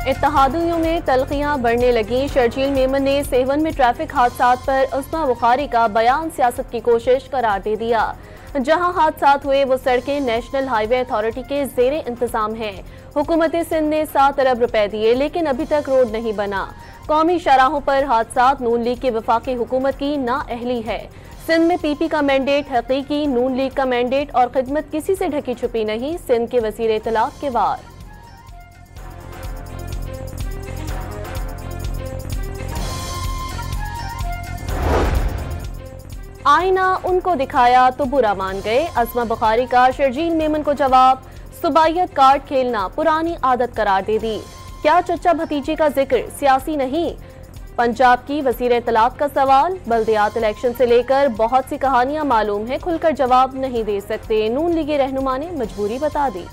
इत्तेहादियों में तल्खियां बढ़ने लगी। शर्जील मेमन ने सेवन में ट्रैफिक हादसात पर उस्मा बुखारी का बयान सियासत की कोशिश करार दे दिया। जहां हादसात हुए वो सड़कें नेशनल हाईवे अथॉरिटी के ज़ेरे इंतजाम हैं। हुकूमत सिंध ने 7 अरब रुपए दिए लेकिन अभी तक रोड नहीं बना। कौमी शराहों पर हादसात नून लीग की वफाकी हुकूमत की नाअहली है। सिंध में पीपी का मैंडेट हकीकी, नून लीग का मैंडेट और खिदमत किसी से ढकी छुपी नहीं। सिंध के वज़ीर इत्तलात के वार। आईना उनको दिखाया तो बुरा मान गए। अस्मा बुखारी का शर्जील मेमन को जवाब। सुबाइयत कार्ड खेलना पुरानी आदत करार दे दी। क्या चचा भतीजे का जिक्र सियासी नहीं? पंजाब की वज़ीर इत्तलात का सवाल। बल्दियात इलेक्शन से लेकर बहुत सी कहानियां मालूम है, खुलकर जवाब नहीं दे सकते। नून लीगी रहनुमा ने मजबूरी बता दी।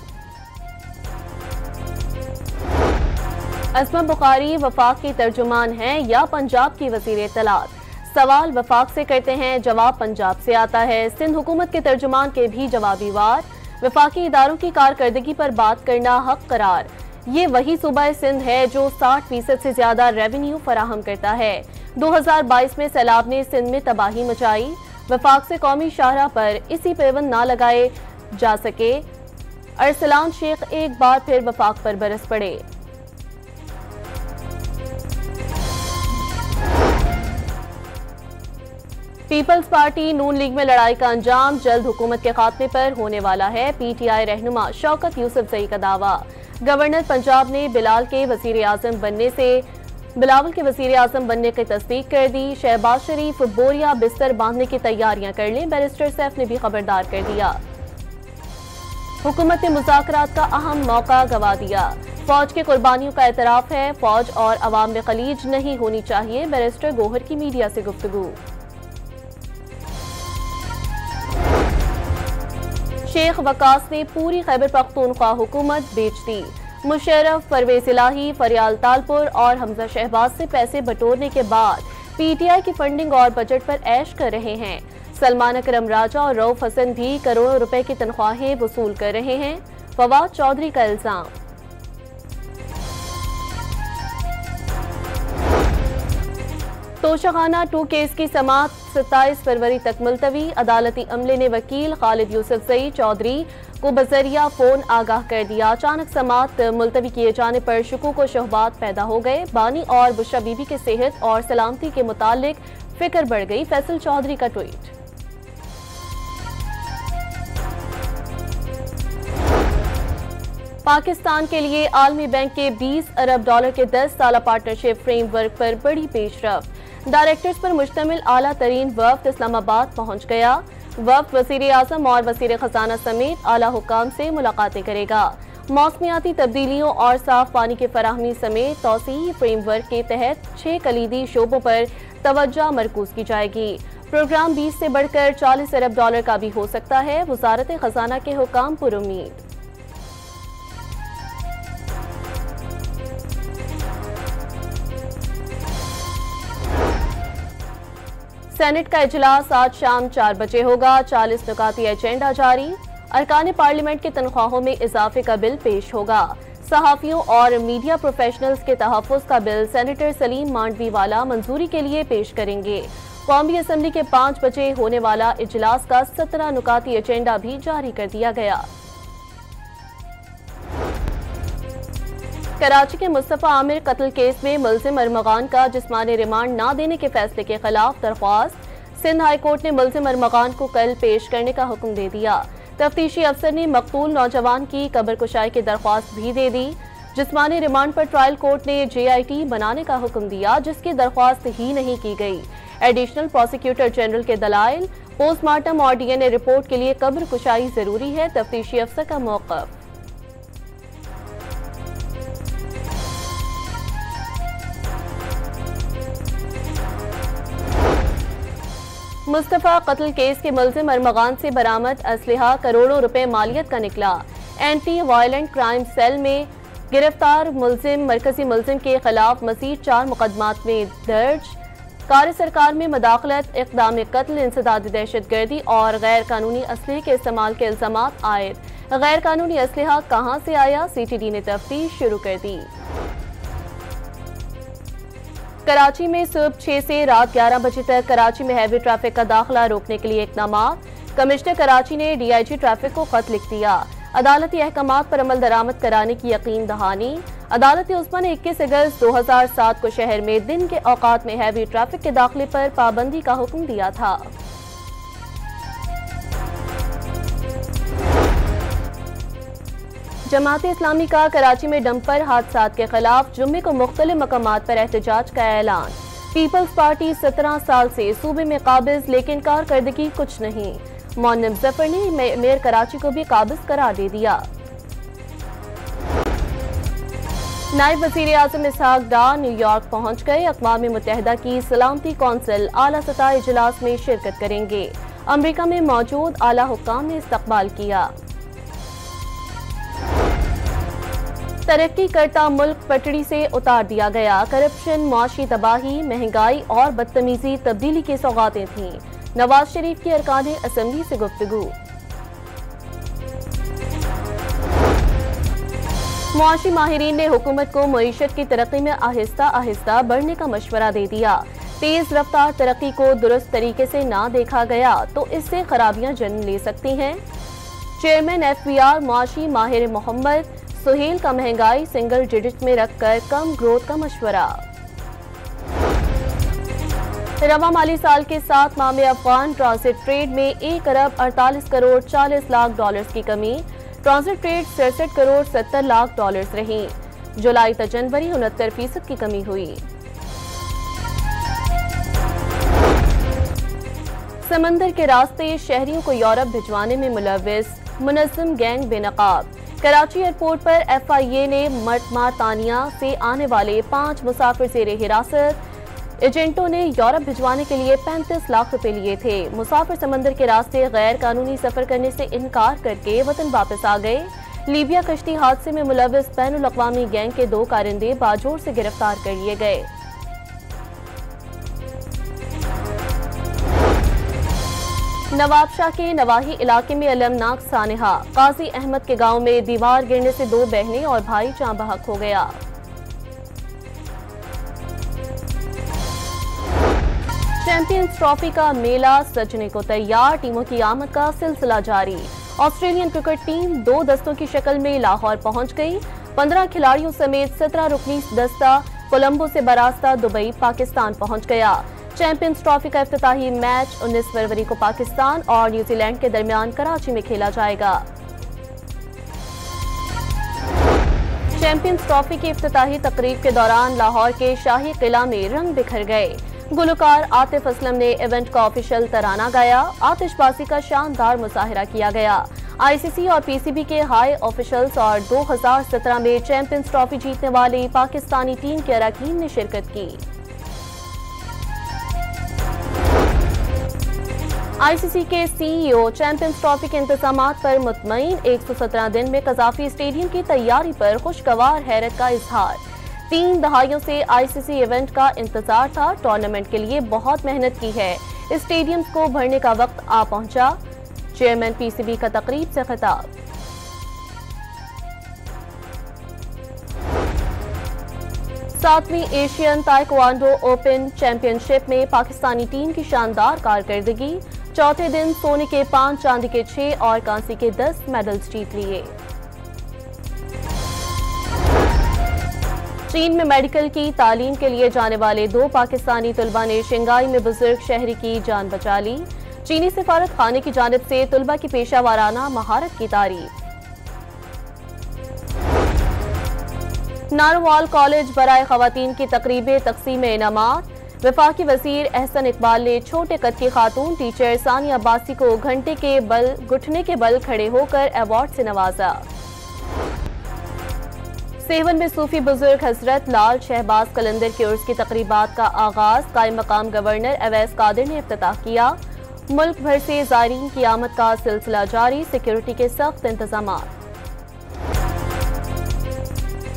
अस्मा बुखारी वफाक की तर्जुमान हैं या पंजाब की वज़ीर इत्तलात? सवाल वफाक से करते हैं, जवाब पंजाब से आता है। सिंध हुकूमत के तर्जुमान के भी जवाबी वार। वफाकी इदारों की कारकर्दगी पर बात करना हक करार। ये वही सूबा सिंध है जो 60% से ज्यादा रेवेन्यू फराहम करता है। 2022 में सैलाब ने सिंध में तबाही मचाई। वफाक से कौमी शाहराह पर इसी पेवन ना लगाए जा सके। अरसलान शेख एक बार फिर वफाक पर बरस पड़े। पीपल्स पार्टी नून लीग में लड़ाई का अंजाम जल्द हुकूमत के खात्मे पर होने वाला है। पीटीआई रहनुमा शौकत यूसुफजई का दावा। गवर्नर पंजाब ने बिलावल के वज़ीर आज़म बनने की तस्दीक कर दी। शहबाज शरीफ बोरिया बिस्तर बांधने की तैयारियां कर लें, बैरिस्टर सैफ ने भी खबरदार कर दिया। हुकूमत ने मुज़ाकरात का अहम मौका गवा दिया। फौज की कुर्बानियों का एतराफ़ है, फौज और अवाम में खलीज नहीं होनी चाहिए। बैरिस्टर गोहर की मीडिया से गुफ्तगू। शेख वकास ने पूरी खैबर पख्तूनख्वा हुकूमत बेच दी। मुशर्रफ, परवेज इलाही, फरियाल तालपुर और हमजा शहबाज से पैसे बटोरने के बाद पीटीआई की फंडिंग और बजट पर ऐश कर रहे हैं। सलमान अकरम राजा और रऊफ हसन भी करोड़ों रुपए की तनख्वाहें वसूल कर रहे हैं। फवाद चौधरी का इल्जाम। तोशाखाना 2 केस की समाअत 27 फरवरी तक मुलतवी। अदालती अमले ने वकील खालिद यूसुफजई चौधरी को बजरिया फोन आगाह कर दिया। अचानक समाअत मुलतवी किए जाने पर शुकूक व शुहबात पैदा हो गए। बानी और बुशरा बीबी के सेहत और सलामती के मुतालिक फिक्र बढ़ गई। फैसल चौधरी का ट्वीट। पाकिस्तान के लिए आलमी बैंक के 20 अरब डॉलर के 10 साला पार्टनरशिप फ्रेमवर्क पर बड़ी पेशरफ्त। डायरेक्टर्स पर मुश्तमिल आला तरीन वफ्द इस्लामाबाद पहुंच गया। वफ्द वज़ीर आज़म और वज़ीर खजाना समेत आला हुकाम से मुलाकातें करेगा। मौसमियाती तब्दीलियों और साफ पानी की फराहमी समेत तौसीई फ्रेमवर्क के तहत 6 कलीदी शोबों पर तवज्जो मरकूज की जाएगी। प्रोग्राम 20 से बढ़कर 40 अरब डॉलर का भी हो सकता है। वज़ारत खजाना के हुकाम पुरुम्मीद। सेनेट का इजलास आज शाम 4 बजे होगा। 40 नुकाती एजेंडा जारी। अरकान पार्लियामेंट की तनख्वाहों में इजाफे का बिल पेश होगा। सहाफियों और मीडिया प्रोफेशनल्स के तहफ़्फ़ुज़ का बिल सेनेटर सलीम मांडवी वाला मंजूरी के लिए पेश करेंगे। कौमी असम्बली के 5 बजे होने वाला इजलास का 17 नुकाती एजेंडा भी जारी कर दिया गया। कराची के मुस्तफ़ा आमिर कत्ल केस में मुल्ज़िम अरमगान का जिस्मानी रिमांड ना देने के फैसले के खिलाफ दरख्वास्त। सिंध हाई कोर्ट ने मुल्ज़िम अरमगान को कल पेश करने का हुक्म दे दिया। तफ्तीशी अफसर ने मकतूल नौजवान की कब्र कुशाई की दरख्वास्त भी दे दी। जिस्मानी रिमांड पर ट्रायल कोर्ट ने JIT बनाने का हुक्म दिया, जिसकी दरख्वास्त ही नहीं की गई। एडिशनल प्रोसिक्यूटर जनरल के दलाइल, पोस्टमार्टम और DNA रिपोर्ट के लिए कब्र कुशाई जरूरी है। तफ्तीशी अफसर का मौक़िफ़। मुस्तफ़ा कत्ल केस के मुल्ज़िम अरमगान से बरामद असलहा करोड़ों रुपए मालियत का निकला। एंटी वायलेंट क्राइम सेल में गिरफ्तार मुल्ज़िम मरकजी मुल्ज़िम के खिलाफ मज़ीद 4 मुकदमात में दर्ज। कार सरकार में मदाखलत, इक़दाम कत्ल, इंसदाद दहशतगर्दी और गैर कानूनी असलहे के इस्तेमाल के इल्ज़ामात आयद। गैर कानूनी असलहा कहाँ से आया, CTD ने तफ्तीश शुरू कर दी। कराची में सुबह 6 से रात 11 बजे तक कराची में हैवी ट्रैफिक का दाखिला रोकने के लिए इक़दामात। कमिश्नर कराची ने DIG ट्रैफिक को खत लिख दिया। अदालती अहकामात पर अमल दरामद कराने की यकीन दहानी। अदालत उस्मा ने 21 अगस्त 2007 को शहर में दिन के औकात में हैवी ट्रैफिक के दाखिले पर पाबंदी का हुक्म दिया था। जमात-ए इस्लामी का कराची में डंपर हादसात के खिलाफ जुम्मे को मुख्तलिफ मकामात पर एहतजाज का ऐलान। पीपल्स पार्टी 17 साल से सूबे में काबिज, लेकिन कारकर्दगी कुछ नहीं। मोहम्मद जफर ने मेयर कराची को भी काबिज करार दे दिया। नायब वज़ीर आज़म इसहाक डार न्यूयॉर्क पहुंच गए। अक़वाम मुत्तहिदा की सलामती कौंसिल आला सतह इजलास में शिरकत करेंगे। अमरीका में मौजूद आला हुक्काम ने इस्तकबाल किया। तरक्की करता मुल्क पटड़ी से उतार दिया गया। करप्शन, मुआशी तबाही, महंगाई और बदतमीजी तब्दीली की सौगातें थीं। नवाज शरीफ की अरकान असम्बली से गुफ्तगू। मुआशी माहिरीन ने हुकूमत को मईशत की तरक्की में आहिस्ता आहिस्ता बढ़ने का मशवरा दे दिया। तेज रफ्तार तरक्की को दुरुस्त तरीके से ना देखा गया तो इससे खराबियां जन्म ले सकती हैं। चेयरमैन FBR मुआशी माहिर मोहम्मद सुहेल का महंगाई सिंगल डिजिट में रखकर कम ग्रोथ का मशवरा। रवा माली साल के 7 माह में अफगान ट्रांजिट ट्रेड में 1 अरब 48 करोड़ 40 लाख डॉलर्स की कमी। Transit trade 67 crore 70 lakh dollars रही। जुलाई से जनवरी 69% की कमी हुई। समंदर के रास्ते शहरियों को यूरोप भिजवाने में मुलव्विस मुनज़्ज़म गैंग बेनकाब। कराची एयरपोर्ट पर FIA ने मरतानिया से आने वाले 5 मुसाफिर ज़ेरे हिरासत। एजेंटों ने यूरोप भिजवाने के लिए 35 लाख रुपए लिए थे। मुसाफिर समंदर के रास्ते गैर कानूनी सफर करने से इनकार करके वतन वापस आ गए। लीबिया कश्ती हादसे में मुलव्विस बैनुल अक़वामी गैंग के 2 कारिंदे बाजोर से गिरफ्तार कर लिए गए। नवाबशाह के नवाही इलाके में अलमनाक सानहा। काजी अहमद के गांव में दीवार गिरने से 2 बहनें और भाई जाँ बहक हो गया। चैंपियंस ट्रॉफी का मेला सजने को तैयार। टीमों की आमद का सिलसिला जारी। ऑस्ट्रेलियन क्रिकेट टीम 2 दस्तों की शक्ल में लाहौर पहुंच गई। 15 खिलाड़ियों समेत 17 रुकनी दस्ता कोलंबो से बरास्ता दुबई पाकिस्तान पहुंच गया। चैंपियंस ट्रॉफी का इफ्तिताही मैच 19 फरवरी को पाकिस्तान और न्यूजीलैंड के दरमियान कराची में खेला जाएगा। चैंपियंस ट्रॉफी की इफ्तिताही तकरीब के दौरान लाहौर के शाही किला में रंग बिखर गए। गुलकार आतिफ असलम ने इवेंट का ऑफिशियल तराना गाया। आतिशबाजी का शानदार मुजाहिरा किया गया। ICC और PCB के हाई ऑफिशियल्स और 2017 में चैंपियंस ट्रॉफी जीतने वाली पाकिस्तानी टीम के अरकान ने शिरकत की। ICC के CEO चैंपियंस ट्रॉफी के इंतजामात पर मुतमईन। 117 दिन में कज़ाफी स्टेडियम की तैयारी पर खुशगवार हैरत का इजहार। 3 दहाइयों से ICC इवेंट का इंतजार था। टूर्नामेंट के लिए बहुत मेहनत की है। स्टेडियम को भरने का वक्त आ पहुंचा। चेयरमैन PCB का तकरीब से खिताब। सातवीं एशियन ताइक्वांडो ओपन चैंपियनशिप में पाकिस्तानी टीम की शानदार कारकर्दगी। चौथे दिन सोने के 5, चांदी के 6 और कांसे के 10 मेडल्स जीत लिए। चीन में मेडिकल की तालीम के लिए जाने वाले 2 पाकिस्तानी तलबा ने शंघाई में बुजुर्ग शहरी की जान बचा ली। चीनी सिफारत खाने की जानिब से तलबा की पेशा वाराना महारत की तारीफ। नारोवाल कॉलेज बराए खवातीन की तकरीबें तकसीम इनामात। वफाकी वजीर एहसन इकबाल ने छोटे कद की खातून टीचर सानिया अब्बासी को घुटने के बल खड़े होकर अवार्ड से नवाजा। सेवन में सूफी बुजुर्ग हजरत लाल शहबाज कलंदर के उर्स की तकरीबात का आगाज। कायम मकाम गवर्नर अवैस कादिर ने इफ्तिताह किया। मुल्क भर से ज़ायरीन की आमद का सिलसिला जारी। सिक्योरिटी के सख्त इंतजामात।